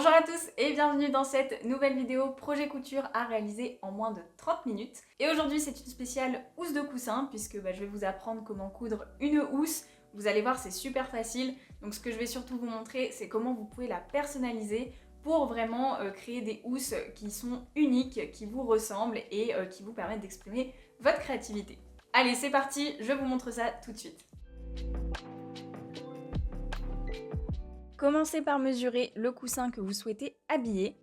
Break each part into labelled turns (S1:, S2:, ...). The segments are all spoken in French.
S1: Bonjour à tous et bienvenue dans cette nouvelle vidéo projet couture à réaliser en moins de 30 minutes. Et aujourd'hui c'est une spéciale housse de coussin puisque je vais vous apprendre comment coudre une housse. Vous allez voir, c'est super facile. Donc ce que je vais surtout vous montrer, c'est comment vous pouvez la personnaliser pour vraiment créer des housses qui sont uniques, qui vous ressemblent et qui vous permettent d'exprimer votre créativité. Allez, c'est parti, je vous montre ça tout de suite. Commencez par mesurer le coussin que vous souhaitez habiller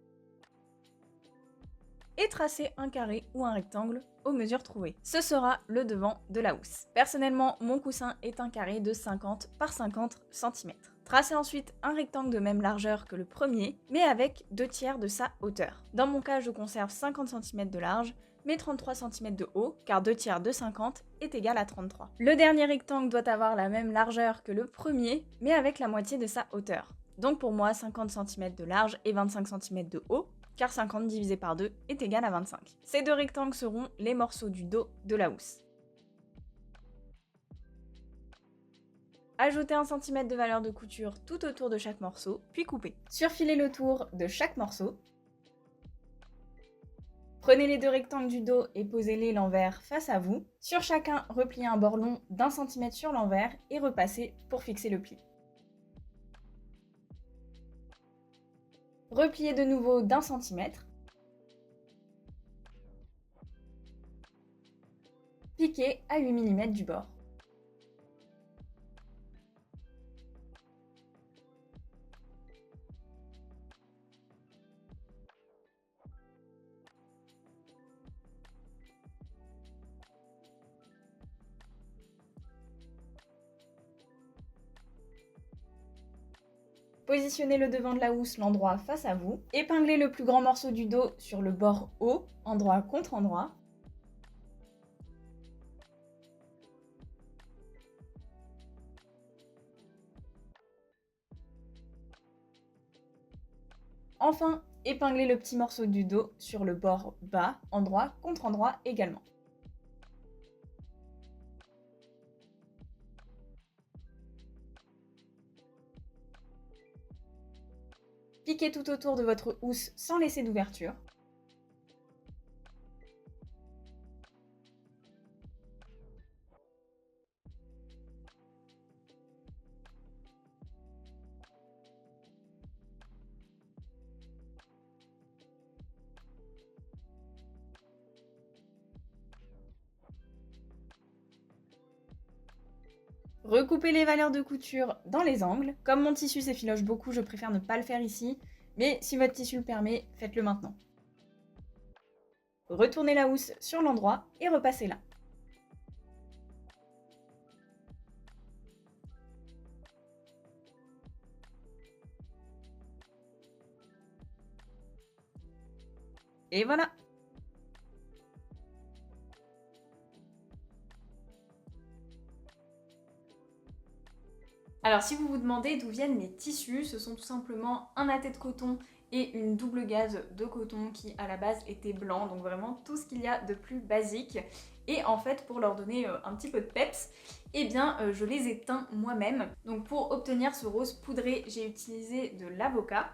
S1: et tracez un carré ou un rectangle aux mesures trouvées. Ce sera le devant de la housse. Personnellement, mon coussin est un carré de 50 par 50 cm. Tracez ensuite un rectangle de même largeur que le premier, mais avec 2/3 de sa hauteur. Dans mon cas, je conserve 50 cm de large, mais 33 cm de haut, car 2/3 de 50 est égal à 33. Le dernier rectangle doit avoir la même largeur que le premier, mais avec la moitié de sa hauteur. Donc pour moi, 50 cm de large et 25 cm de haut, car 50 divisé par 2 est égal à 25. Ces deux rectangles seront les morceaux du dos de la housse. Ajoutez 1 cm de valeur de couture tout autour de chaque morceau, puis coupez. Surfilez le tour de chaque morceau. Prenez les deux rectangles du dos et posez-les l'envers face à vous. Sur chacun, repliez un bord long d'1 cm sur l'envers et repassez pour fixer le pli. Repliez de nouveau d'1 cm. Piquez à 8 mm du bord. Positionnez le devant de la housse l'endroit face à vous. Épinglez le plus grand morceau du dos sur le bord haut, endroit contre endroit. Enfin, épinglez le petit morceau du dos sur le bord bas, endroit contre endroit également. Piquez tout autour de votre housse sans laisser d'ouverture. Recoupez les valeurs de couture dans les angles. Comme mon tissu s'effiloche beaucoup, je préfère ne pas le faire ici, mais si votre tissu le permet, faites-le maintenant. Retournez la housse sur l'endroit et repassez-la. Et voilà! Alors si vous vous demandez d'où viennent mes tissus, ce sont tout simplement un natté de coton et une double gaze de coton qui à la base était blanc, donc vraiment tout ce qu'il y a de plus basique. Et en fait pour leur donner un petit peu de peps, eh bien je les ai teints moi-même. Donc pour obtenir ce rose poudré, j'ai utilisé de l'avocat.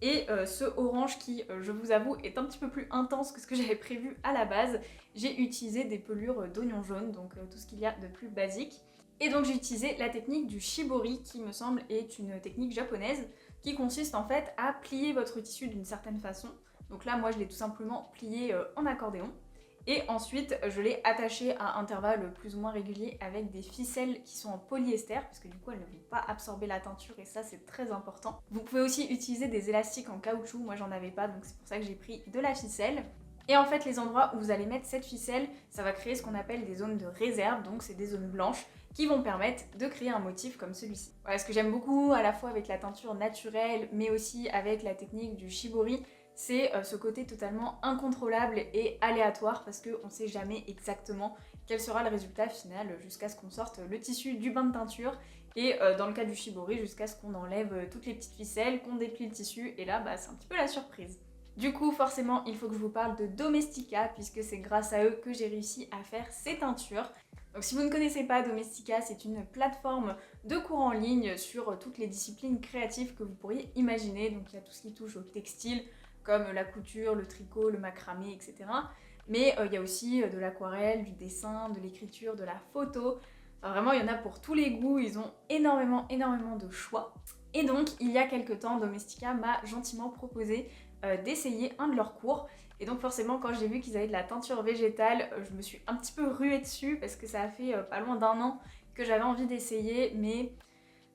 S1: Et ce orange qui, je vous avoue, est un petit peu plus intense que ce que j'avais prévu à la base, j'ai utilisé des pelures d'oignon jaune, donc tout ce qu'il y a de plus basique. Et donc j'ai utilisé la technique du shibori qui me semble est une technique japonaise qui consiste en fait à plier votre tissu d'une certaine façon. Donc là moi je l'ai tout simplement plié en accordéon. Et ensuite, je l'ai attaché à intervalles plus ou moins réguliers avec des ficelles qui sont en polyester, parce que du coup, elles ne vont pas absorber la teinture et ça, c'est très important. Vous pouvez aussi utiliser des élastiques en caoutchouc, moi j'en avais pas, donc c'est pour ça que j'ai pris de la ficelle. Et en fait, les endroits où vous allez mettre cette ficelle, ça va créer ce qu'on appelle des zones de réserve, donc c'est des zones blanches qui vont permettre de créer un motif comme celui-ci. Voilà, ce que j'aime beaucoup à la fois avec la teinture naturelle, mais aussi avec la technique du shibori, c'est ce côté totalement incontrôlable et aléatoire parce qu'on ne sait jamais exactement quel sera le résultat final jusqu'à ce qu'on sorte le tissu du bain de teinture et dans le cas du shibori jusqu'à ce qu'on enlève toutes les petites ficelles, qu'on déplie le tissu et là c'est un petit peu la surprise. Du coup forcément il faut que je vous parle de Domestika puisque c'est grâce à eux que j'ai réussi à faire ces teintures. Donc si vous ne connaissez pas Domestika, c'est une plateforme de cours en ligne sur toutes les disciplines créatives que vous pourriez imaginer. Donc il y a tout ce qui touche au textile, comme la couture, le tricot, le macramé, etc. Mais il y a aussi de l'aquarelle, du dessin, de l'écriture, de la photo. Enfin, vraiment, il y en a pour tous les goûts. Ils ont énormément de choix. Et donc, il y a quelques temps, Domestika m'a gentiment proposé d'essayer un de leurs cours. Et donc forcément, quand j'ai vu qu'ils avaient de la teinture végétale, je me suis un petit peu ruée dessus parce que ça a fait pas loin d'1 an que j'avais envie d'essayer, mais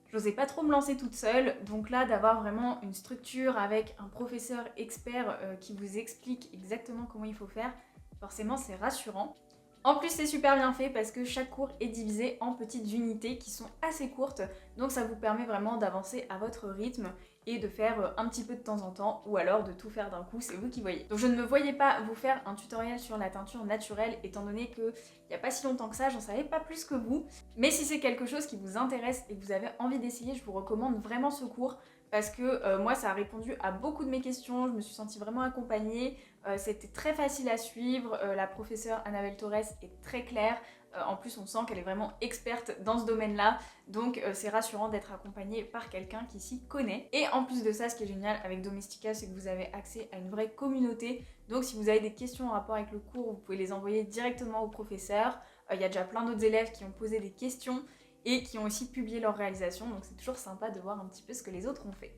S1: j'osais pas trop me lancer toute seule. Donc là, d'avoir vraiment une structure avec un professeur expert qui vous explique exactement comment il faut faire, forcément c'est rassurant. En plus, c'est super bien fait parce que chaque cours est divisé en petites unités qui sont assez courtes, donc ça vous permet vraiment d'avancer à votre rythme et de faire un petit peu de temps en temps, ou alors de tout faire d'un coup, c'est vous qui voyez. Donc je ne me voyais pas vous faire un tutoriel sur la teinture naturelle, étant donné qu'il n'y a pas si longtemps que ça, j'en savais pas plus que vous. Mais si c'est quelque chose qui vous intéresse et que vous avez envie d'essayer, je vous recommande vraiment ce cours, parce que moi ça a répondu à beaucoup de mes questions, je me suis sentie vraiment accompagnée, c'était très facile à suivre, la professeure Annabelle Torres est très claire, en plus on sent qu'elle est vraiment experte dans ce domaine-là, donc c'est rassurant d'être accompagnée par quelqu'un qui s'y connaît. Et en plus de ça, ce qui est génial avec Domestika, c'est que vous avez accès à une vraie communauté, donc si vous avez des questions en rapport avec le cours, vous pouvez les envoyer directement au professeur. Il y a déjà plein d'autres élèves qui ont posé des questions et qui ont aussi publié leurs réalisations, donc c'est toujours sympa de voir un petit peu ce que les autres ont fait.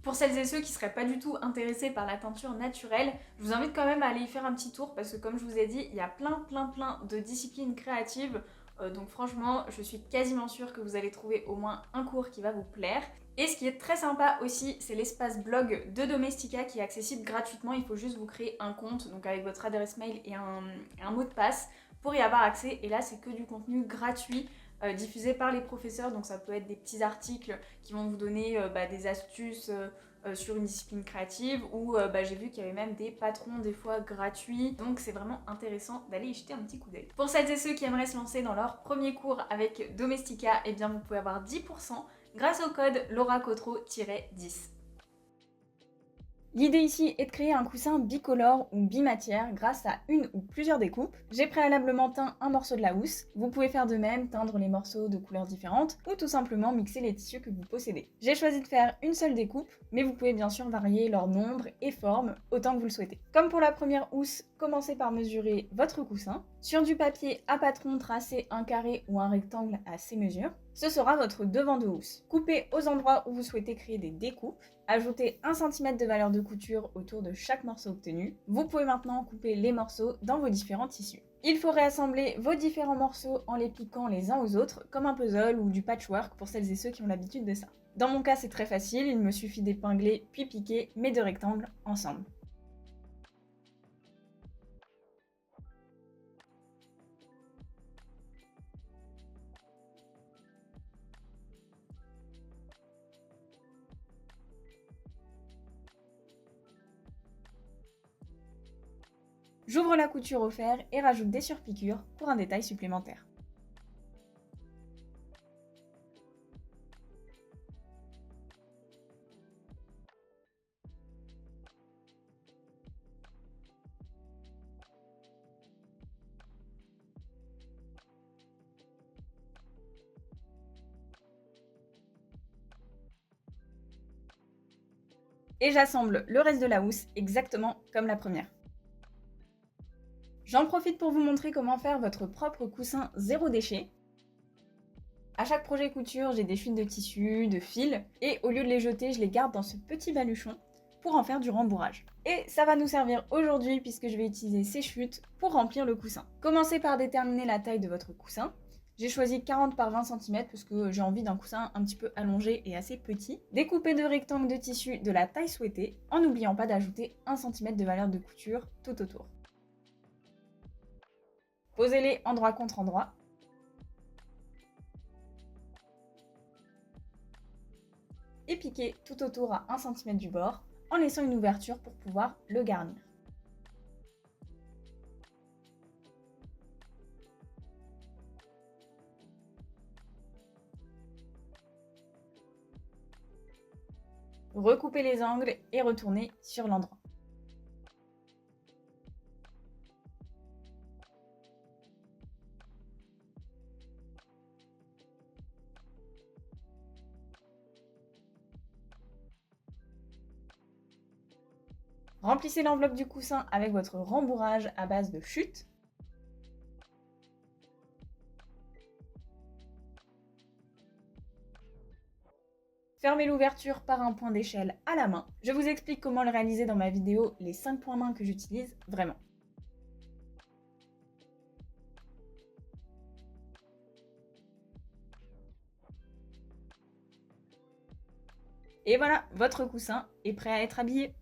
S1: Pour celles et ceux qui ne seraient pas du tout intéressés par la teinture naturelle, je vous invite quand même à aller y faire un petit tour parce que comme je vous ai dit, il y a plein de disciplines créatives. Donc franchement, je suis quasiment sûre que vous allez trouver au moins un cours qui va vous plaire. Et ce qui est très sympa aussi, c'est l'espace blog de Domestika qui est accessible gratuitement. Il faut juste vous créer un compte, donc avec votre adresse mail et un mot de passe pour y avoir accès. Et là, c'est que du contenu gratuit. Diffusé par les professeurs, donc ça peut être des petits articles qui vont vous donner des astuces sur une discipline créative, ou j'ai vu qu'il y avait même des patrons des fois gratuits, donc c'est vraiment intéressant d'aller y jeter un petit coup d'œil. Pour celles et ceux qui aimeraient se lancer dans leur premier cours avec Domestika, eh bien vous pouvez avoir 10% grâce au code LauraCotreau-10. L'idée ici est de créer un coussin bicolore ou bimatière grâce à une ou plusieurs découpes. J'ai préalablement teint un morceau de la housse. Vous pouvez faire de même, teindre les morceaux de couleurs différentes ou tout simplement mixer les tissus que vous possédez. J'ai choisi de faire une seule découpe, mais vous pouvez bien sûr varier leur nombre et forme autant que vous le souhaitez. Comme pour la première housse, commencez par mesurer votre coussin. Sur du papier à patron, tracez un carré ou un rectangle à ces mesures. Ce sera votre devant de housse. Coupez aux endroits où vous souhaitez créer des découpes. Ajoutez 1 cm de valeur de couture autour de chaque morceau obtenu. Vous pouvez maintenant couper les morceaux dans vos différents tissus. Il faut réassembler vos différents morceaux en les piquant les uns aux autres, comme un puzzle ou du patchwork pour celles et ceux qui ont l'habitude de ça. Dans mon cas, c'est très facile, il me suffit d'épingler puis piquer mes deux rectangles ensemble. J'ouvre la couture au fer et rajoute des surpiqûres pour un détail supplémentaire. Et j'assemble le reste de la housse exactement comme la première. J'en profite pour vous montrer comment faire votre propre coussin zéro déchet. À chaque projet couture, j'ai des fuites de tissu, de fil, et au lieu de les jeter, je les garde dans ce petit baluchon pour en faire du rembourrage. Et ça va nous servir aujourd'hui puisque je vais utiliser ces chutes pour remplir le coussin. Commencez par déterminer la taille de votre coussin. J'ai choisi 40 par 20 cm parce que j'ai envie d'un coussin un petit peu allongé et assez petit. Découpez 2 rectangles de tissu de la taille souhaitée, en n'oubliant pas d'ajouter 1 cm de valeur de couture tout autour. Posez-les endroit contre endroit. Et piquez tout autour à 1 cm du bord, en laissant une ouverture pour pouvoir le garnir. Recoupez les angles et retournez sur l'endroit. Remplissez l'enveloppe du coussin avec votre rembourrage à base de chute. Fermez l'ouverture par un point d'échelle à la main. Je vous explique comment le réaliser dans ma vidéo, les 5 points main que j'utilise vraiment. Et voilà, votre coussin est prêt à être habillé.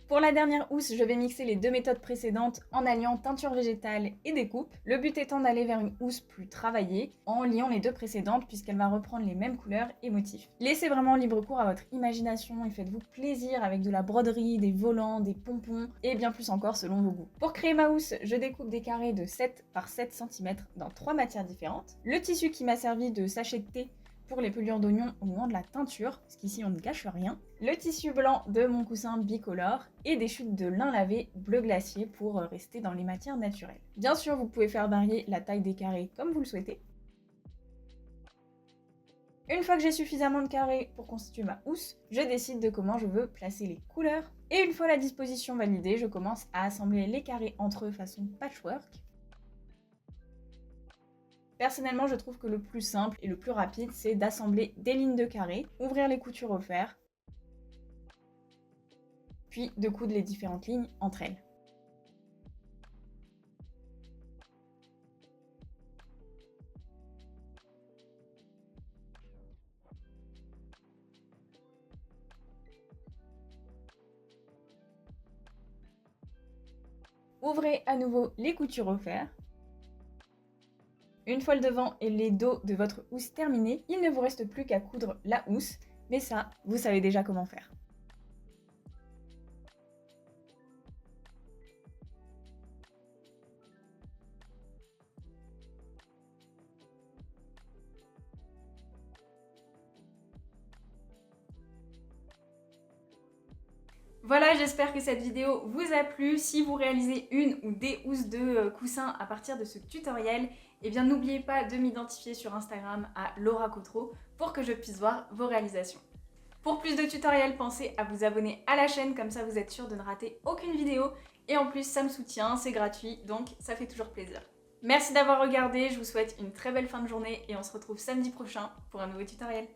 S1: Pour la dernière housse, je vais mixer les deux méthodes précédentes en alliant teinture végétale et découpe. Le but étant d'aller vers une housse plus travaillée en liant les deux précédentes puisqu'elle va reprendre les mêmes couleurs et motifs. Laissez vraiment libre cours à votre imagination et faites-vous plaisir avec de la broderie, des volants, des pompons et bien plus encore selon vos goûts. Pour créer ma housse, je découpe des carrés de 7 par 7 cm dans 3 matières différentes. Le tissu qui m'a servi de sachet de thé pour les pelures d'oignon au moment de la teinture, parce qu'ici on ne cache rien, le tissu blanc de mon coussin bicolore et des chutes de lin lavé bleu glacier pour rester dans les matières naturelles. Bien sûr, vous pouvez faire varier la taille des carrés comme vous le souhaitez. Une fois que j'ai suffisamment de carrés pour constituer ma housse, je décide de comment je veux placer les couleurs. Et une fois la disposition validée, je commence à assembler les carrés entre eux façon patchwork. Personnellement, je trouve que le plus simple et le plus rapide, c'est d'assembler des lignes de carrés, ouvrir les coutures au fer, puis de coudre les différentes lignes entre elles. Ouvrez à nouveau les coutures au fer. Une fois le devant et les dos de votre housse terminés, il ne vous reste plus qu'à coudre la housse, mais ça, vous savez déjà comment faire. Voilà, j'espère que cette vidéo vous a plu. Si vous réalisez une ou des housses de coussins à partir de ce tutoriel, eh bien n'oubliez pas de m'identifier sur Instagram à Laura Cotreau pour que je puisse voir vos réalisations. Pour plus de tutoriels, pensez à vous abonner à la chaîne, comme ça vous êtes sûr de ne rater aucune vidéo. Et en plus, ça me soutient, c'est gratuit, donc ça fait toujours plaisir. Merci d'avoir regardé, je vous souhaite une très belle fin de journée et on se retrouve samedi prochain pour un nouveau tutoriel.